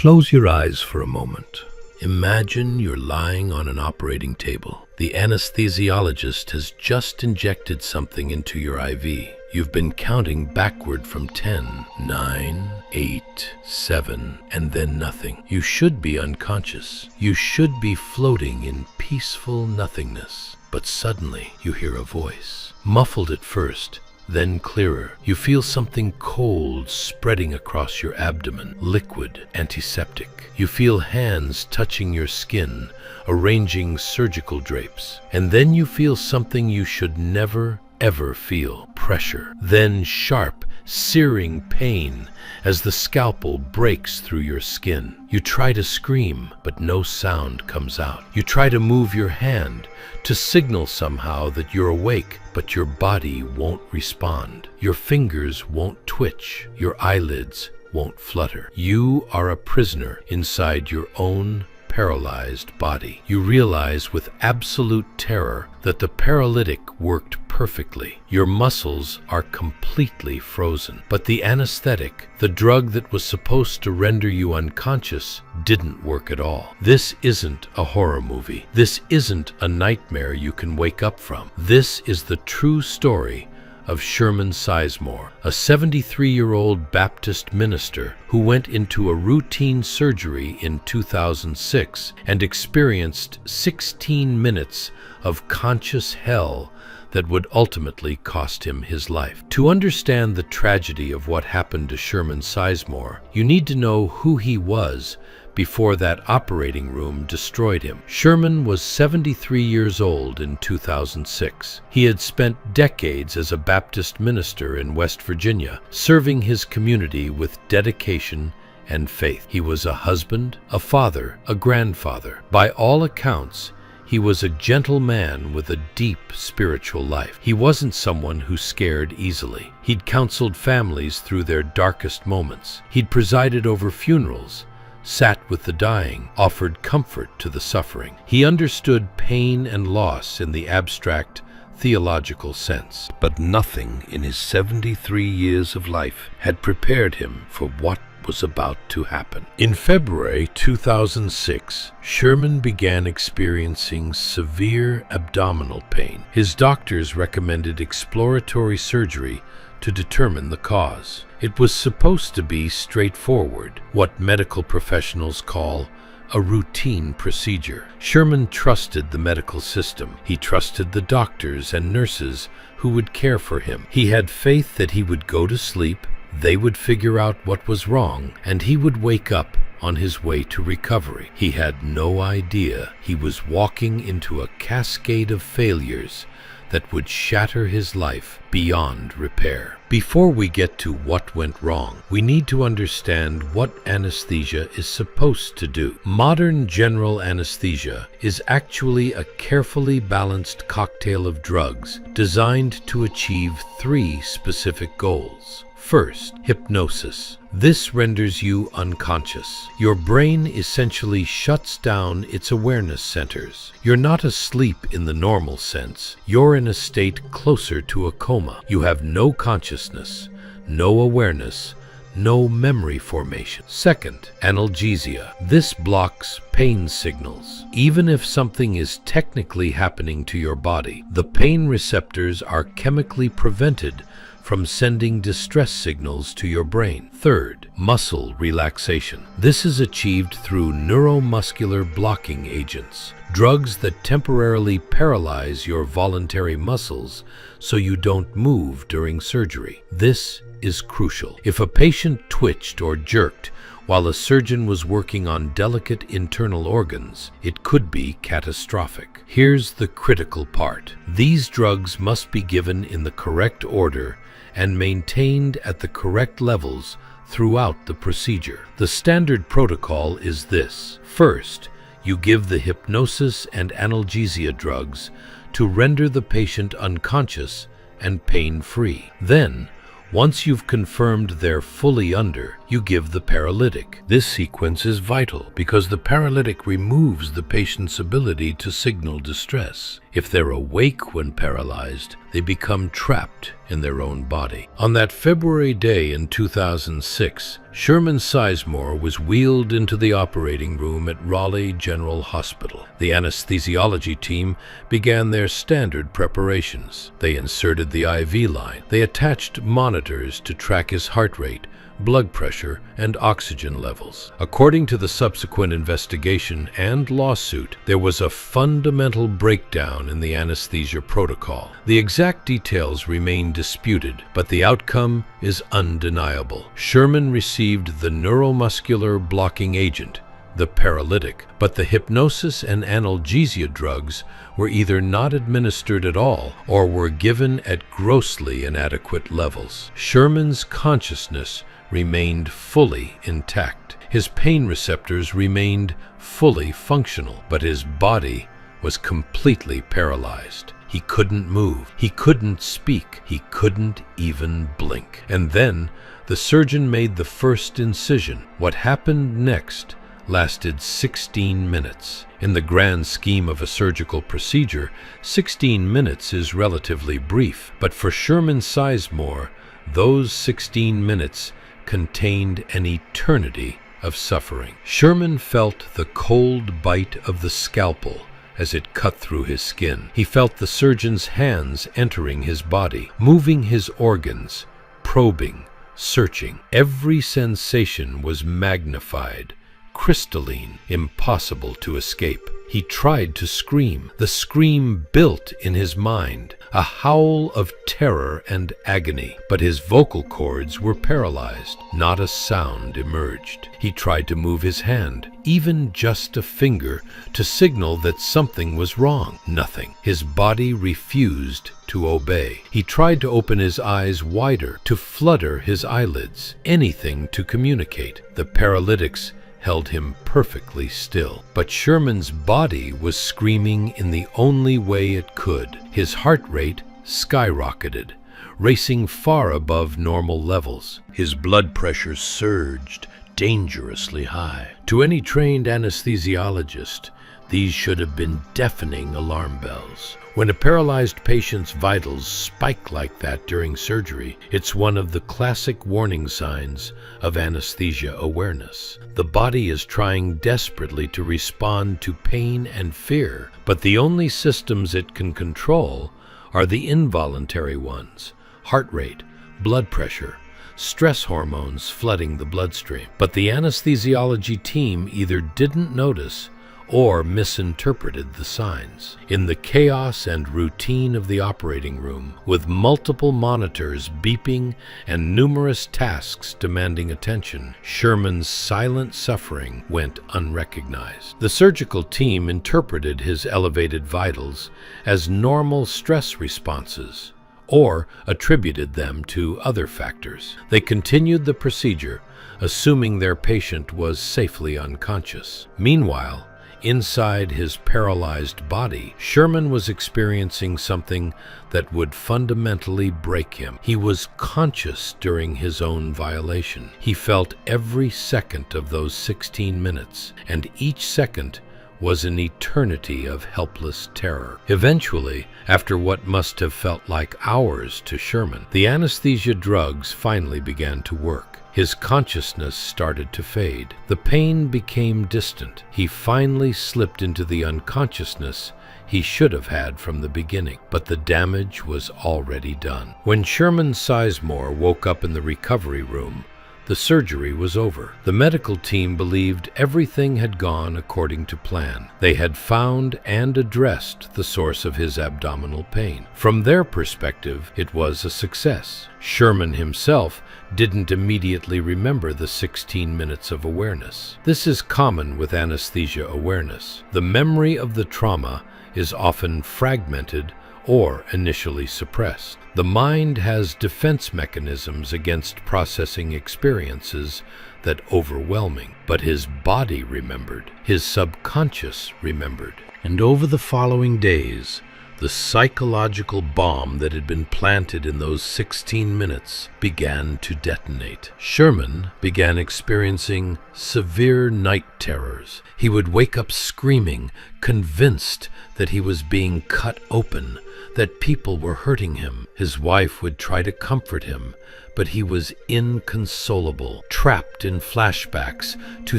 Close your eyes for a moment. Imagine you're lying on an operating table. The anesthesiologist has just injected something into your IV. You've been counting backward from 10, 9, 8, 7, and then nothing. You should be unconscious. You should be floating in peaceful nothingness. But suddenly you hear a voice. Muffled at first, then clearer. You feel something cold spreading across your abdomen, liquid, antiseptic. You feel hands touching your skin, arranging surgical drapes. And then you feel something you should never, ever feel, pressure. Then sharp, searing pain as the scalpel breaks through your skin. You try to scream, but no sound comes out. You try to move your hand to signal somehow that you're awake, but your body won't respond. Your fingers won't twitch. Your eyelids won't flutter. You are a prisoner inside your own paralyzed body. You realize with absolute terror that the paralytic worked perfectly. Your muscles are completely frozen. But the anesthetic, the drug that was supposed to render you unconscious, didn't work at all. This isn't a horror movie. This isn't a nightmare you can wake up from. This is the true story of Sherman Sizemore, a 73-year-old Baptist minister who went into a routine surgery in 2006 and experienced 16 minutes of conscious hell that would ultimately cost him his life. To understand the tragedy of what happened to Sherman Sizemore, you need to know who he was before that operating room destroyed him. Sherman was 73 years old in 2006. He had spent decades as a Baptist minister in West Virginia, serving his community with dedication and faith. He was a husband, a father, a grandfather. By all accounts, he was a gentle man with a deep spiritual life. He wasn't someone who scared easily. He'd counseled families through their darkest moments. He'd presided over funerals, sat with the dying, offered comfort to the suffering. He understood pain and loss in the abstract, theological sense. But nothing in his 73 years of life had prepared him for what was about to happen. In February 2006, Sherman began experiencing severe abdominal pain. His doctors recommended exploratory surgery to determine the cause. It was supposed to be straightforward, what medical professionals call a routine procedure. Sherman trusted the medical system. He trusted the doctors and nurses who would care for him. He had faith that he would go to sleep, they would figure out what was wrong, and he would wake up on his way to recovery. He had no idea he was walking into a cascade of failures that would shatter his life beyond repair. Before we get to what went wrong, we need to understand what anesthesia is supposed to do. Modern general anesthesia is actually a carefully balanced cocktail of drugs designed to achieve 3 specific goals. First, hypnosis. This renders you unconscious. Your brain essentially shuts down its awareness centers. You're not asleep in the normal sense. You're in a state closer to a coma. You have no consciousness, no awareness, no memory formation. Second, analgesia. This blocks pain signals. Even if something is technically happening to your body, the pain receptors are chemically prevented from sending distress signals to your brain. Third, muscle relaxation. This is achieved through neuromuscular blocking agents, drugs that temporarily paralyze your voluntary muscles so you don't move during surgery. This is crucial. If a patient twitched or jerked while a surgeon was working on delicate internal organs, it could be catastrophic. Here's the critical part. These drugs must be given in the correct order and maintained at the correct levels throughout the procedure. The standard protocol is this. First, you give the hypnosis and analgesia drugs to render the patient unconscious and pain-free. Then, once you've confirmed they're fully under, you you give the paralytic. This sequence is vital because the paralytic removes the patient's ability to signal distress. If they're awake when paralyzed, they become trapped in their own body. On that February day in 2006, Sherman Sizemore was wheeled into the operating room at Raleigh General Hospital. The anesthesiology team began their standard preparations. They inserted the IV line. They attached monitors to track his heart rate, blood pressure, and oxygen levels. According to the subsequent investigation and lawsuit, there was a fundamental breakdown in the anesthesia protocol. The exact details remain disputed, but the outcome is undeniable. Sherman received the neuromuscular blocking agent, the paralytic, but the hypnosis and analgesia drugs were either not administered at all or were given at grossly inadequate levels. Sherman's consciousness remained fully intact. His pain receptors remained fully functional, but his body was completely paralyzed. He couldn't move. He couldn't speak. He couldn't even blink. And then the surgeon made the first incision. What happened next lasted 16 minutes. In the grand scheme of a surgical procedure, 16 minutes is relatively brief, but for Sherman Sizemore, those 16 minutes contained an eternity of suffering. Sherman felt the cold bite of the scalpel as it cut through his skin. He felt the surgeon's hands entering his body, moving his organs, probing, searching. Every sensation was magnified, crystalline, impossible to escape. He tried to scream. The scream built in his mind, a howl of terror and agony, but his vocal cords were paralyzed. Not a sound emerged. He tried to move his hand, even just a finger, to signal that something was wrong. Nothing. His body refused to obey. He tried to open his eyes wider, to flutter his eyelids, anything to communicate. The paralytics held him perfectly still. But Sherman's body was screaming in the only way it could. His heart rate skyrocketed, racing far above normal levels. His blood pressure surged dangerously high. To any trained anesthesiologist, these should have been deafening alarm bells. When a paralyzed patient's vitals spike like that during surgery, it's one of the classic warning signs of anesthesia awareness. The body is trying desperately to respond to pain and fear, but the only systems it can control are the involuntary ones: heart rate, blood pressure, stress hormones flooding the bloodstream. But the anesthesiology team either didn't notice or misinterpreted the signs. In the chaos and routine of the operating room, with multiple monitors beeping and numerous tasks demanding attention, Sherman's silent suffering went unrecognized. The surgical team interpreted his elevated vitals as normal stress responses, or attributed them to other factors. They continued the procedure, assuming their patient was safely unconscious. Meanwhile, inside his paralyzed body, Sherman was experiencing something that would fundamentally break him. He was conscious during his own violation. He felt every second of those 16 minutes, and each second was an eternity of helpless terror. Eventually, after what must have felt like hours to Sherman, the anesthesia drugs finally began to work. His consciousness started to fade. The pain became distant. He finally slipped into the unconsciousness he should have had from the beginning, but the damage was already done. When Sherman Sizemore woke up in the recovery room, the surgery was over. The medical team believed everything had gone according to plan. They had found and addressed the source of his abdominal pain. From their perspective, it was a success. Sherman himself didn't immediately remember the 16 minutes of awareness. This is common with anesthesia awareness. The memory of the trauma is often fragmented or initially suppressed. The mind has defense mechanisms against processing experiences that overwhelming, but his body remembered, his subconscious remembered. And over the following days, The psychological bomb that had been planted in those 16 minutes began to detonate. Sherman began experiencing severe night terrors. He would wake up screaming, convinced that he was being cut open, that people were hurting him. His wife would try to comfort him, but he was inconsolable, trapped in flashbacks to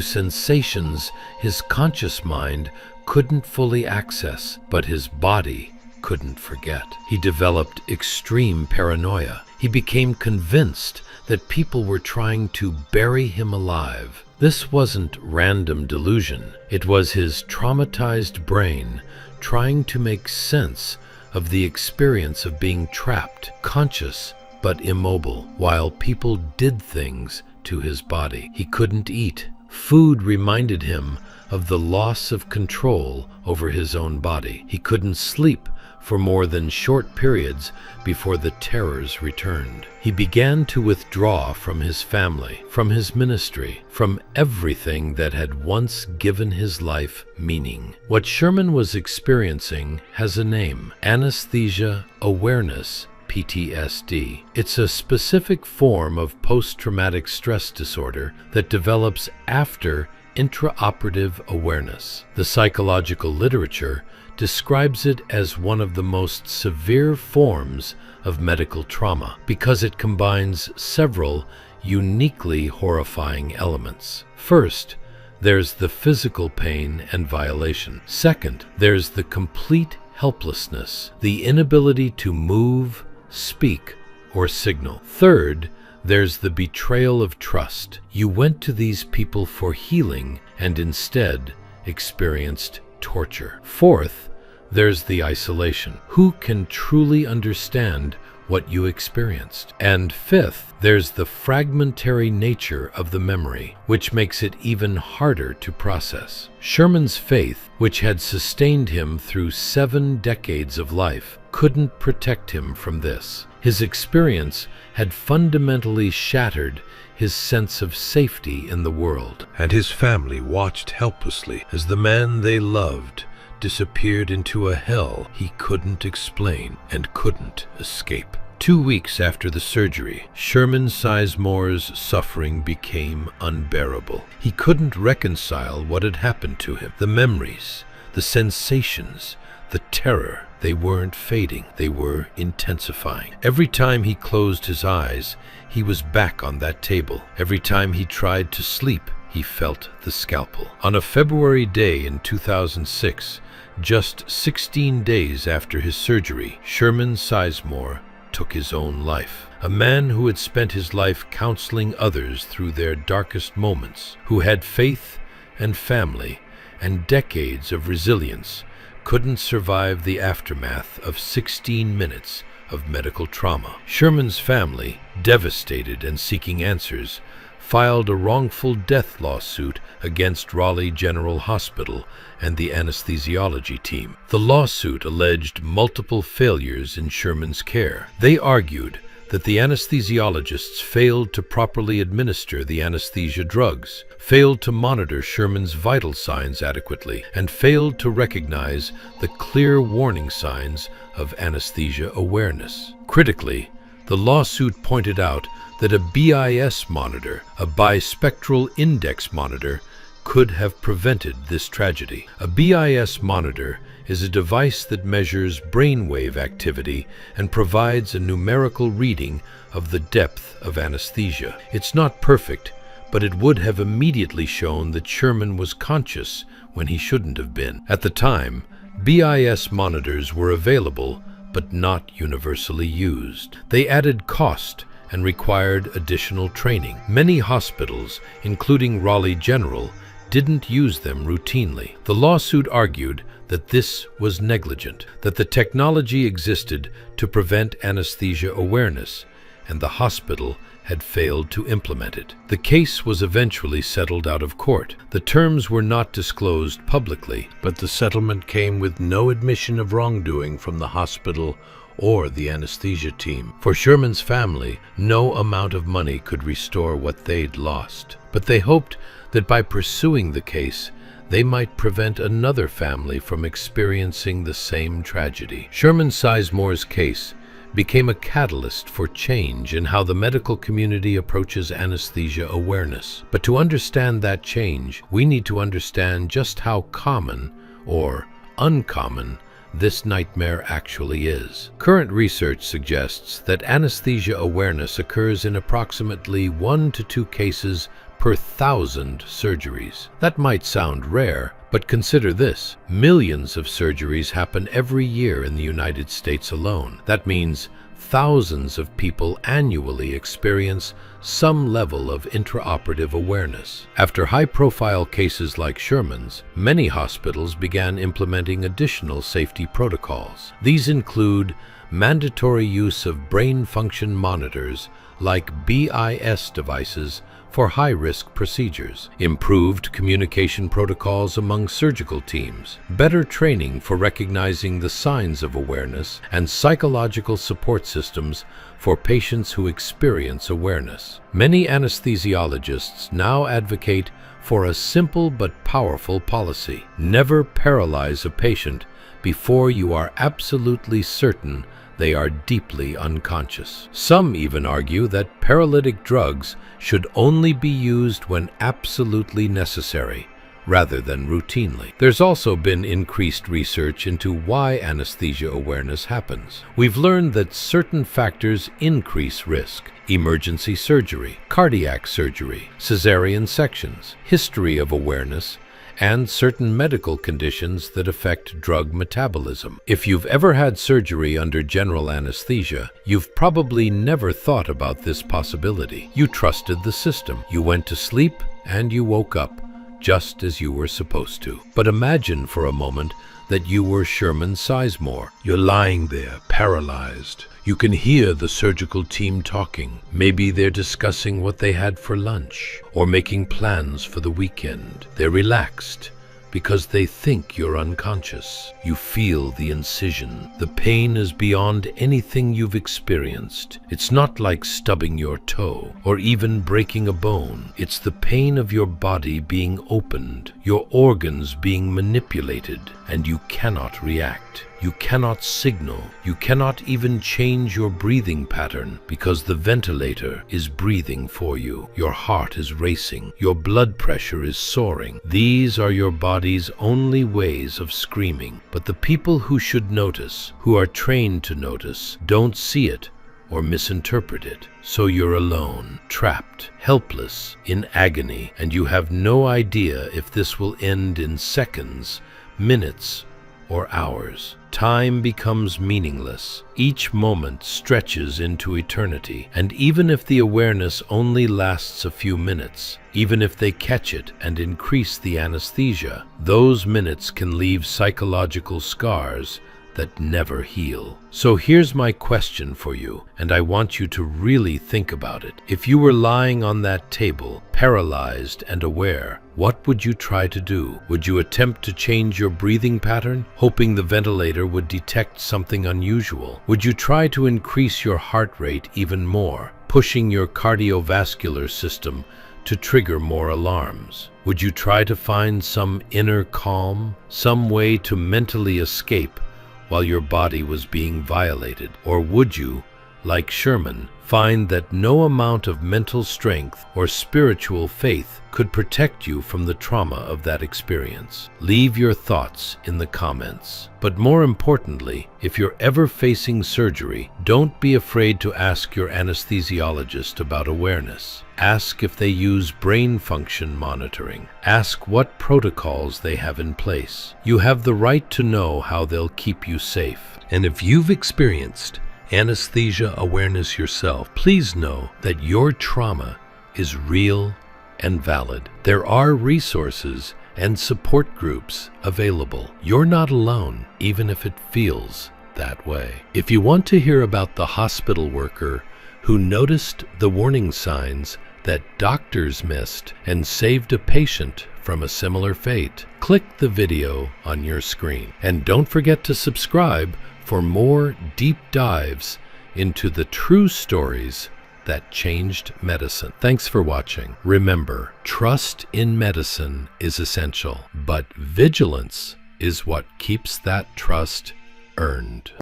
sensations his conscious mind couldn't fully access, but his body couldn't forget. He developed extreme paranoia. He became convinced that people were trying to bury him alive. This wasn't random delusion. It was his traumatized brain trying to make sense of the experience of being trapped, conscious but immobile, while people did things to his body. He couldn't eat. Food reminded him of the loss of control over his own body. He couldn't sleep for more than short periods before the terrors returned. He began to withdraw from his family, from his ministry, from everything that had once given his life meaning. What Sherman was experiencing has a name: Anesthesia Awareness, PTSD. It's a specific form of post-traumatic stress disorder that develops after intraoperative awareness. The psychological literature describes it as one of the most severe forms of medical trauma because it combines several uniquely horrifying elements. First, there's the physical pain and violation. Second, there's the complete helplessness, the inability to move, speak, or signal. Third, there's the betrayal of trust. You went to these people for healing and instead experienced torture. Fourth, there's the isolation. Who can truly understand what you experienced? And fifth, there's the fragmentary nature of the memory, which makes it even harder to process. Sherman's faith, which had sustained him through 7 decades of life, couldn't protect him from this. His experience had fundamentally shattered his sense of safety in the world. And his family watched helplessly as the man they loved disappeared into a hell he couldn't explain and couldn't escape. 2 weeks after the surgery, Sherman Sizemore's suffering became unbearable. He couldn't reconcile what had happened to him. The memories, the sensations, the terror, they weren't fading, they were intensifying. Every time he closed his eyes, he was back on that table. Every time he tried to sleep, he felt the scalpel. On a February day in 2006, just 16 days after his surgery, Sherman Sizemore took his own life. A man who had spent his life counseling others through their darkest moments, who had faith and family and decades of resilience, couldn't survive the aftermath of 16 minutes of medical trauma. Sherman's family, devastated and seeking answers, filed a wrongful death lawsuit against Raleigh General Hospital and the anesthesiology team. The lawsuit alleged multiple failures in Sherman's care. They argued that the anesthesiologists failed to properly administer the anesthesia drugs, failed to monitor Sherman's vital signs adequately, and failed to recognize the clear warning signs of anesthesia awareness. Critically, the lawsuit pointed out that a BIS monitor, a bispectral index monitor, could have prevented this tragedy. A BIS monitor is a device that measures brainwave activity and provides a numerical reading of the depth of anesthesia. It's not perfect, but it would have immediately shown that Sherman was conscious when he shouldn't have been. At the time, BIS monitors were available, but not universally used. They added cost and required additional training. Many hospitals, including Raleigh General, didn't use them routinely. The lawsuit argued that this was negligent, that the technology existed to prevent anesthesia awareness, and the hospital had failed to implement it. The case was eventually settled out of court. The terms were not disclosed publicly, but the settlement came with no admission of wrongdoing from the hospital or the anesthesia team. For Sherman's family, no amount of money could restore what they'd lost. But they hoped that by pursuing the case, they might prevent another family from experiencing the same tragedy. Sherman Sizemore's case became a catalyst for change in how the medical community approaches anesthesia awareness. But to understand that change, we need to understand just how common or uncommon this nightmare actually is. Current research suggests that anesthesia awareness occurs in approximately 1 to 2 cases per 1,000 surgeries. That might sound rare, but consider this: millions of surgeries happen every year in the United States alone. That means thousands of people annually experience some level of intraoperative awareness. After high-profile cases like Sherman's, many hospitals began implementing additional safety protocols. These include mandatory use of brain function monitors like BIS devices for high-risk procedures, improved communication protocols among surgical teams, better training for recognizing the signs of awareness, and psychological support systems for patients who experience awareness. Many anesthesiologists now advocate for a simple but powerful policy: never paralyze a patient before you are absolutely certain they are deeply unconscious. Some even argue that paralytic drugs should only be used when absolutely necessary, rather than routinely. There's also been increased research into why anesthesia awareness happens. We've learned that certain factors increase risk: emergency surgery, cardiac surgery, cesarean sections, history of awareness, and certain medical conditions that affect drug metabolism. If you've ever had surgery under general anesthesia, you've probably never thought about this possibility. You trusted the system. You went to sleep and you woke up just as you were supposed to. But imagine for a moment that you were Sherman Sizemore. You're lying there, paralyzed. You can hear the surgical team talking. Maybe they're discussing what they had for lunch or making plans for the weekend. They're relaxed because they think you're unconscious. You feel the incision. The pain is beyond anything you've experienced. It's not like stubbing your toe or even breaking a bone. It's the pain of your body being opened, your organs being manipulated, and you cannot react. You cannot signal. You cannot even change your breathing pattern because the ventilator is breathing for you. Your heart is racing. Your blood pressure is soaring. These are your body's only ways of screaming. But the people who should notice, who are trained to notice, don't see it or misinterpret it. So you're alone, trapped, helpless, in agony, and you have no idea if this will end in seconds, minutes, or hours. Time becomes meaningless. Each moment stretches into eternity, and even if the awareness only lasts a few minutes, even if they catch it and increase the anesthesia, those minutes can leave psychological scars that never heal. So here's my question for you, and I want you to really think about it. If you were lying on that table, paralyzed and aware, what would you try to do? Would you attempt to change your breathing pattern, hoping the ventilator would detect something unusual? Would you try to increase your heart rate even more, pushing your cardiovascular system to trigger more alarms? Would you try to find some inner calm, some way to mentally escape while your body was being violated? Or would you, like Sherman, find that no amount of mental strength or spiritual faith could protect you from the trauma of that experience? Leave your thoughts in the comments. But more importantly, if you're ever facing surgery, don't be afraid to ask your anesthesiologist about awareness. Ask if they use brain function monitoring. Ask what protocols they have in place. You have the right to know how they'll keep you safe. And if you've experienced anesthesia awareness yourself, please know that your trauma is real and valid. There are resources and support groups available. You're not alone, even if it feels that way. If you want to hear about the hospital worker who noticed the warning signs that doctors missed and saved a patient from a similar fate, click the video on your screen. And don't forget to subscribe for more deep dives into the true stories that changed medicine. Thanks for watching. Remember, trust in medicine is essential, but vigilance is what keeps that trust earned.